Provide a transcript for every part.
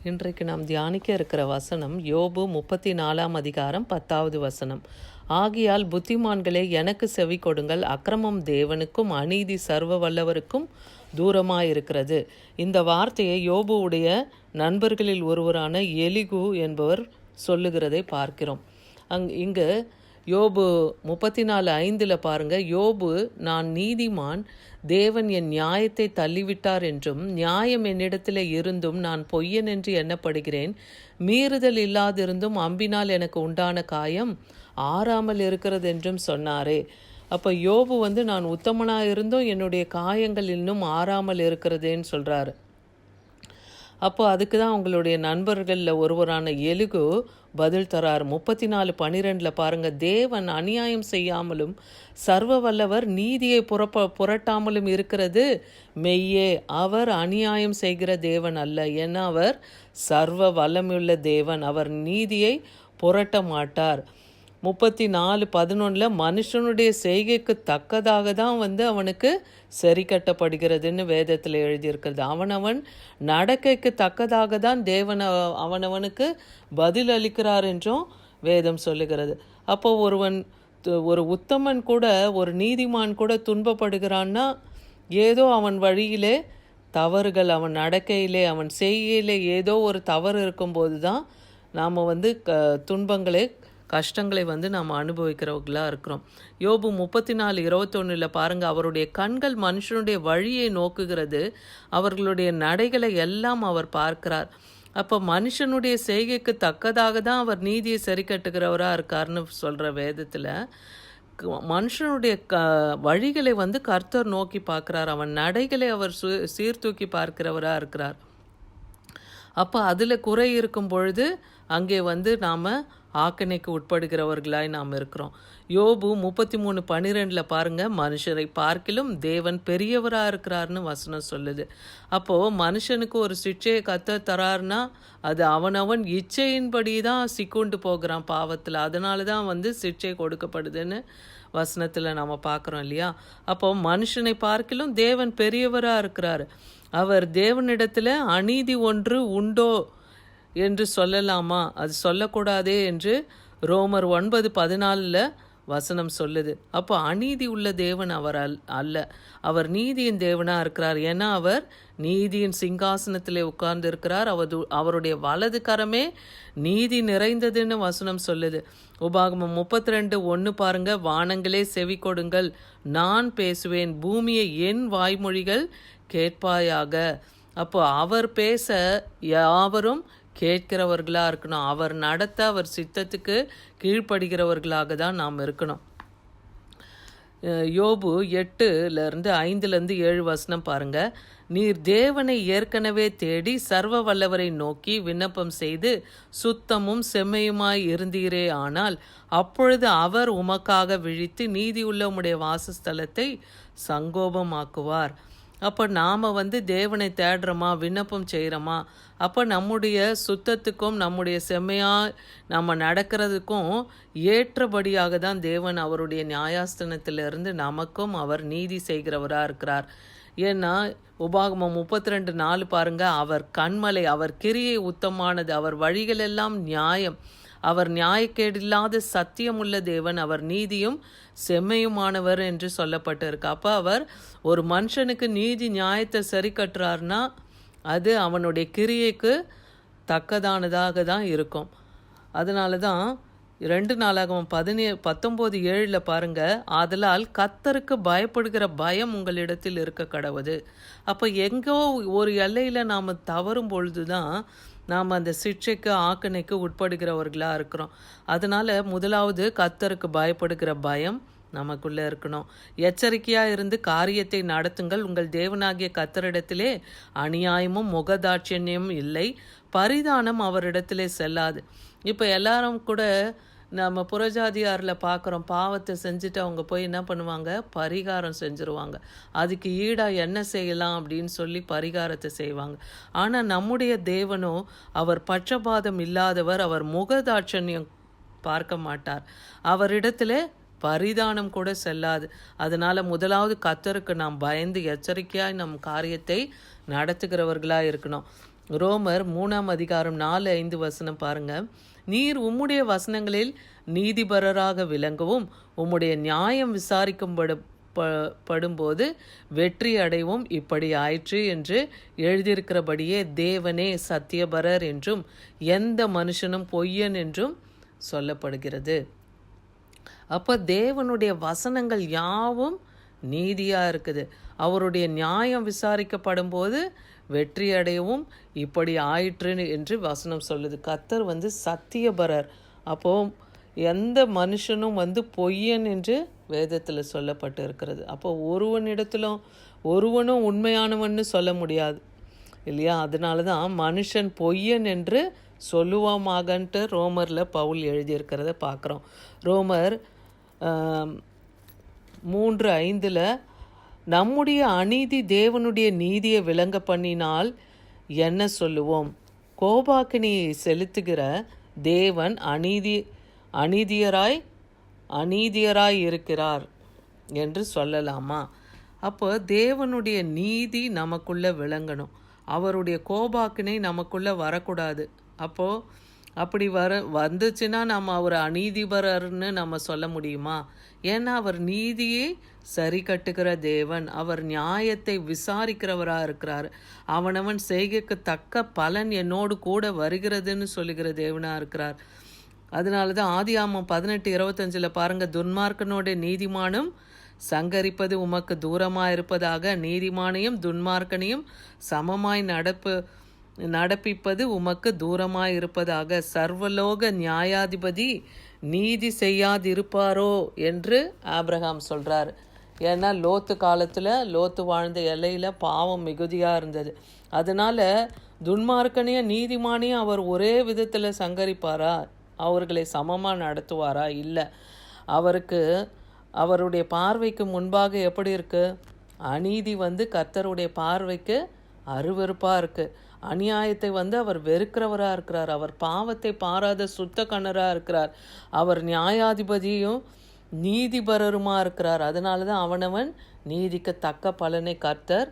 இன்றைக்கு நாம் தியானிக்க இருக்கிற வசனம் யோபு 34 அதிகாரம் 10வது வசனம். ஆகியால் புத்திமான்களே எனக்கு செவி கொடுங்கள், அக்கிரமம் தேவனுக்கும் அநீதி சர்வ வல்லவருக்கும் தூரமாயிருக்கிறது. இந்த வார்த்தையை யோபுவுடைய நண்பர்களில் ஒருவரான எலிகு என்பவர் சொல்லுகிறதை பார்க்கிறோம். இங்கு யோபு 34:5 பாருங்க, யோபு நான் நீதிமான், தேவன் என் நியாயத்தை தள்ளிவிட்டார் என்றும் நியாயம் என்னிடத்தில் இருந்தும் நான் பொய்யன் என்று எண்ணப்படுகிறேன். மீறுதல் இல்லாதிருந்தும் அம்பினால் எனக்கு உண்டான காயம் ஆறாமல் இருக்கிறது என்றும் சொன்னாரே. அப்போ யோபு நான் உத்தமனாக இருந்தும் என்னுடைய காயங்கள் இன்னும் ஆறாமல் இருக்கிறதேன்னு சொல்கிறாரு. அப்போ அதுக்கு தான் அவங்களுடைய நண்பர்களில் ஒருவரான எலிகு பதில் தரார். 34:12 பாருங்கள், தேவன் அநியாயம் செய்யாமலும் சர்வ வல்லவர் நீதியை புரட்டாமலும் இருக்கிறது மெய்யே. அவர் அநியாயம் செய்கிற தேவன் அல்ல, ஏன்னா அவர் சர்வ வல்லமையுள்ள தேவன், அவர் நீதியை புரட்ட மாட்டார். 34:11 மனுஷனுடைய செய்கைக்கு தக்கதாக தான் அவனுக்கு சரி கட்டப்படுகிறதுன்னு வேதத்தில் எழுதியிருக்கிறது. அவனவன் நடக்கைக்கு தக்கதாக தான் தேவன் அவனவனுக்கு பதில் அளிக்கிறார் என்றும் வேதம் சொல்லுகிறது. அப்போ ஒரு உத்தமன் கூட, ஒரு நீதிமான் கூட துன்பப்படுகிறான்னா ஏதோ அவன் வழியிலே தவறுகள், அவன் நடக்கையிலே அவன் செய்கையிலே ஏதோ ஒரு தவறு இருக்கும்போது தான் நாம் துன்பங்களை கஷ்டங்களை நாம் அனுபவிக்கிறவர்களாக இருக்கிறோம். யோபு 34:21 பாருங்கள், அவருடைய கண்கள் மனுஷனுடைய வழியை நோக்குகிறது, அவர்களுடைய நடைகளை எல்லாம் அவர் பார்க்கிறார். அப்போ மனுஷனுடைய செய்கைக்கு தக்கதாக தான் அவர் நீதியை சரி கட்டுகிறவராக இருக்கார்னு சொல்கிற வேதத்தில் மனுஷனுடைய வழிகளை கர்த்தர் நோக்கி பார்க்குறார், அவன் நடைகளை அவர் சீர்தூக்கி பார்க்கிறவராக இருக்கிறார். அப்போ அதில் குறை இருக்கும் பொழுது அங்கே நாம் ஆக்கணைக்கு உட்படுகிறவர்களாய் நாம் இருக்கிறோம். யோபு 33:12 பாருங்கள், மனுஷரை பார்க்கிலும் தேவன் பெரியவராக இருக்கிறார்னு வசனம் சொல்லுது. அப்போது மனுஷனுக்கு ஒரு சிக்ஷையை கர்த்தர் தரார்னா அது அவனவன் இச்சையின்படி தான் சிக்குண்டு போகிறான் பாவத்தில், அதனால தான் சிக்ஷை கொடுக்கப்படுதுன்னு வசனத்தில் நம்ம பார்க்குறோம் இல்லையா. அப்போது மனுஷனை பார்க்கிலும் தேவன் பெரியவராக இருக்கிறார். அவர் தேவனிடத்தில் அநீதி ஒன்று உண்டோ என்று சொல்லலாமா, அது சொல்லக்கூடாதே என்று ரோமர் 9:14 வசனம் சொல்லுது. அப்போ அநீதி உள்ள தேவன் அவர் அல்ல, அவர் நீதியின் தேவனாக இருக்கிறார். ஏன்னா அவர் நீதியின் சிங்காசனத்தில் உட்கார்ந்து இருக்கிறார், அவருடைய வலது கரமே நீதி நிறைந்ததுன்னு வசனம் சொல்லுது. உபாகமம் 32:1 பாருங்க, வானங்களே செவி கொடுங்கள், நான் பேசுவேன், பூமியை என் வாய்மொழிகள் கேட்பாயாக. அப்போ அவர் பேச யாவரும் கேட்கிறவர்களாக இருக்கணும், அவர் நடத்த அவர் சித்தத்துக்கு கீழ்ப்படுகிறவர்களாக தான் நாம் இருக்கணும். யோபு 8:5-7 வசனம் பாருங்கள், நீர் தேவனை ஏற்கனவே தேடி சர்வ வல்லவரை நோக்கி விண்ணப்பம் செய்து சுத்தமும் செம்மையுமாய் இருந்தீரே, ஆனால் அப்பொழுது அவர் உமக்காக விழித்து நீதியுள்ள உம்முடைய வாசஸ்தலத்தை சங்கோபமாக்குவார். அப்போ நாம் தேவனை தேடுறோமா, விண்ணப்பம் செய்கிறோமா, அப்போ நம்முடைய சுத்தத்துக்கும் நம்முடைய செம்மையாக நம்ம நடக்கிறதுக்கும் ஏற்றபடியாக தான் தேவன் அவருடைய நியாயாஸ்தானத்திலிருந்து நமக்கும் அவர் நீதி செய்கிறவராக இருக்கிறார். ஏன்னா உபாகமம் 32:4 பாருங்கள், அவர் கண்மலை, அவர் கிரியை உத்தமானது, அவர் வழிகளெல்லாம் நியாயம், அவர் நியாயக்கேடில்லாத சத்தியமுள்ள தேவன், அவர் நீதியும் செம்மையுமானவர் என்று சொல்லப்பட்டிருக்கு. அப்போ அவர் ஒரு மனுஷனுக்கு நீதி நியாயத்தை சரி கட்டுறாருனா அது அவனுடைய கிரியைக்கு தக்கதானதாக தான் இருக்கும். அதனால தான் 2 நாளாகமம் 19:7 பாருங்கள், ஆதலால் கர்த்தருக்கு பயப்படுகிற பயம் உங்களிடத்தில் இருக்க கடவுது. அப்போ எங்கோ ஒரு எல்லையில் நாம் தவறும் பொழுது தான் நாம் அந்த சிக்ஷைக்கு ஆக்கணைக்கு உட்படுகிறவர்களாக இருக்கிறோம். அதனால் முதலாவது கர்த்தருக்கு பயப்படுகிற பயம் நமக்குள்ளே இருக்கணும். எச்சரிக்கையாக இருந்து காரியத்தை நடத்துங்கள், உங்கள் தேவனாகிய கர்த்தரிடத்திலே அநியாயமும் முகதாட்சண்யமும் இல்லை, பரிதானம் அவரிடத்திலே செல்லாது. இப்போ எல்லாரும் கூட நம்ம புறஜாதியாரில் பார்க்குறோம், பாவத்தை செஞ்சுட்டு அவங்க போய் என்ன பண்ணுவாங்க, பரிகாரம் செஞ்சுருவாங்க, அதுக்கு ஈடாக என்ன செய்யலாம் அப்படின்னு சொல்லி பரிகாரத்தை செய்வாங்க. ஆனால் நம்முடைய தேவனோ அவர் பட்சபாதம் இல்லாதவர், அவர் முகதாட்சண்யம் பார்க்க மாட்டார், அவரிடத்துல பரிதானம் கூட செல்லாது. அதனால் முதலாவது கர்த்தருக்கு நாம் பயந்து எச்சரிக்கையாய் நம் காரியத்தை நடத்துகிறவர்களாக இருக்கணும். ரோமர் 3:4-5 பாருங்க. நீர் உம்முடைய வசனங்களில் நீதிபரராக விளங்கவும் உம்முடைய நியாயம் படும்போது வெற்றி அடைவும் இப்படி ஆயிற்று என்று எழுதியிருக்கிறபடியே தேவனே சத்தியபரர் என்றும் எந்த மனுஷனும் பொய்யன் என்றும் சொல்லப்படுகிறது. அப்போ தேவனுடைய வசனங்கள் யாவும் நீதியாக இருக்குது. அவருடைய நியாயம் விசாரிக்கப்படும் போது வெற்றி அடையவும் இப்படி ஆயிற்று என்று வசனம் சொல்லுது. கர்த்தர் சத்தியபரர். அப்போது எந்த மனுஷனும் பொய்யன் என்று வேதத்தில் சொல்லப்பட்டு இருக்கிறது. அப்போ ஒருவனும் உண்மையானவன்னு சொல்ல முடியாது இல்லையா? அதனால தான் மனுஷன் பொய்யன் என்று சொல்லுவாமாகன்ட்டு ரோமரில் பவுல் எழுதியிருக்கிறத பார்க்குறோம். ரோமர் 3:5 நம்முடைய அநீதி தேவனுடைய நீதியை விளங்க பண்ணினால் என்ன சொல்லுவோம்? கோபாக்கினியை செலுத்துகிற தேவன் அநீதியராய் இருக்கிறார் என்று சொல்லலாமா? அப்போ தேவனுடைய நீதி நமக்குள்ளே விளங்கணும். அவருடைய கோபாக்கினை நமக்குள்ளே வரக்கூடாது. அப்போது அப்படி வந்துச்சுன்னா நம்ம அவர் அநீதிபரர்னு நம்ம சொல்ல முடியுமா? ஏன்னா அவர் நீதியை சரி கட்டுகிற தேவன், அவர் நியாயத்தை விசாரிக்கிறவராக இருக்கிறார். அவனவன் செய்கைக்கு தக்க பலன் என்னோடு கூட வருகிறதுன்னு சொல்லுகிற தேவனாக இருக்கிறார். அதனால தான் ஆதியாகமம் 18:25 பாருங்க, துன்மார்க்கனோட நீதிமானும் சங்கரிப்பது உமக்கு தூரமாக இருப்பதாக, நீதிமானையும் துன்மார்க்கனையும் சமமாய் நடப்பிப்பது உமக்கு தூரமாய் இருப்பதாக, சர்வலோக நியாயாதிபதி நீதி செய்யாதிருப்பாரோ என்று ஆபிரகாம் சொல்கிறார். ஏன்னா லோத்து காலத்தில் லோத்து வாழ்ந்த எல்லையில் பாவம் மிகுதியாக இருந்தது. அதனால் துன்மார்க்கனையும் நீதிமானையும் அவர் ஒரே விதத்தில் சங்கரிப்பாரா? அவர்களை சமமாக நடத்துவாரா? இல்லை. அவருடைய பார்வைக்கு முன்பாக எப்படி இருக்குது? அநீதி கர்த்தருடைய பார்வைக்கு அருவருப்பாக இருக்குது. அநியாயத்தை அவர் வெறுக்கிறவராக இருக்கிறார். அவர் பாவத்தை பாராத சுத்த கண்ணராக இருக்கிறார். அவர் நியாயாதிபதியும் நீதிபரருமா இருக்கிறார். அதனால தான் அவனவன் நீதிக்கு தக்க பலனை கர்த்தர்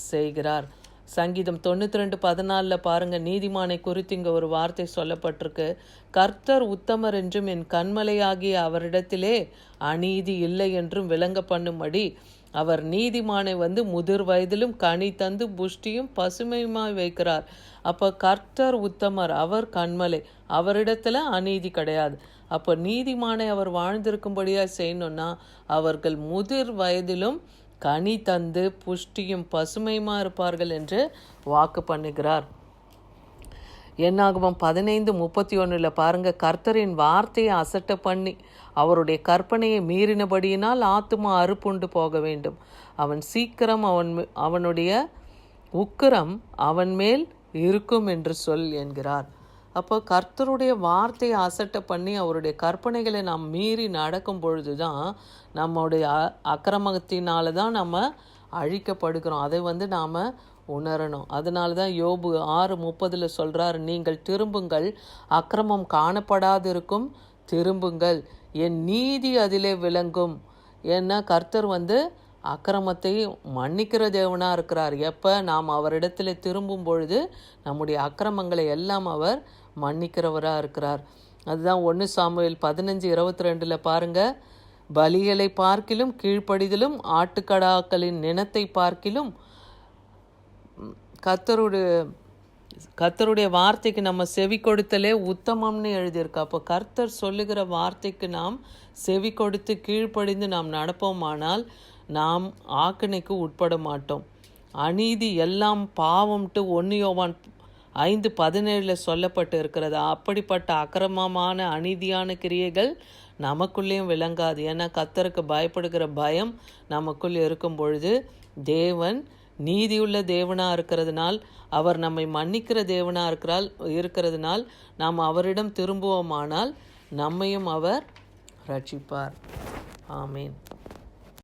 செய்கிறார். சங்கீதம் 92:14 பாருங்க, நீதிமானை குறித்து இங்கே ஒரு வார்த்தை சொல்லப்பட்டிருக்கு. கர்த்தர் உத்தமர் என்றும் என் கண்மலையாகிய அவரிடத்திலே அநீதி இல்லை என்றும் விளங்க பண்ணும்படி அவர் நீதிமானை முதிர் வயதிலும் கனி தந்து புஷ்டியும் பசுமையுமாய் வைக்கிறார். அப்போ கர்த்தர் உத்தமர், அவர் கண்மலை, அவரிடத்துல அநீதி கிடையாது. அப்போ நீதிமானை அவர் வாழ்ந்திருக்கும்படியாக செய்யணும்னா அவர்கள் முதிர் வயதிலும் கனி தந்து புஷ்டியும் பசுமையுமா இருப்பார்கள் என்று வாக்கு பண்ணுகிறார். என்னாகமம் 15:31 பாருங்க, கர்த்தரின் வார்த்தையை அசட்ட பண்ணி அவருடைய கற்பனையை மீறினபடியினால் ஆத்துமா அறுப்புண்டு போக வேண்டும். அவன் சீக்கிரம் அவனுடைய உக்கிரம் அவன் மேல் இருக்கும் என்று சொல் என்கிறார். அப்போ கர்த்தருடைய வார்த்தையை அசட்ட பண்ணி அவருடைய கற்பனைகளை நாம் மீறி நடக்கும் பொழுது தான் நம்முடைய அக்கிரமத்தினால தான் நம்ம அழிக்கப்படுகிறோம். அதை நாம் உணரணும். அதனால தான் யோபு 6:30 சொல்கிறார், நீங்கள் திரும்புங்கள், அக்கிரமம் காணப்படாதிருக்கும், திரும்புங்கள், என் நீதி அதிலே விளங்கும். ஏன்னா கர்த்தர் அக்கிரமத்தை மன்னிக்கிற தேவனாக இருக்கிறார். எப்போ நாம் அவரிடத்தில் திரும்பும் பொழுது நம்முடைய அக்கிரமங்களை எல்லாம் அவர் மன்னிக்கிறவராக இருக்கிறார். அதுதான் 1 சாமுவேல் 15:22 பாருங்கள், பலிகளை பார்க்கிலும் கீழ்ப்படிதலும் ஆட்டுக்கடாக்களின் நினத்தை பார்க்கிலும் கர்த்தருடைய வார்த்தைக்கு நம்ம செவி கொடுத்தலே உத்தமம்னு எழுதியிருக்கு. அப்போ கர்த்தர் சொல்லுகிற வார்த்தைக்கு நாம் செவி கொடுத்து கீழ்ப்படிந்து நாம் நடப்போமானால் நாம் ஆக்கினைக்கு உட்பட மாட்டோம். அநீதி எல்லாம் பாவம்ட்டு 1 யோவான் 5:17 சொல்லப்பட்டு இருக்கிறது. அப்படிப்பட்ட அக்கிரமமான அநீதியான கிரியைகள் நமக்குள்ளேயும் விளங்காது. ஏன்னா கர்த்தருக்கு பயப்படுகிற பயம் நமக்குள் இருக்கும் பொழுது தேவன் நீதியுள்ள தேவனாக இருக்கிறதுனால், அவர் நம்மை மன்னிக்கிற தேவனாக இருக்கிறதுனால் நாம் அவரிடம் திரும்புவோமானால் நம்மையும் அவர் ரட்சிப்பார். ஆமீன்.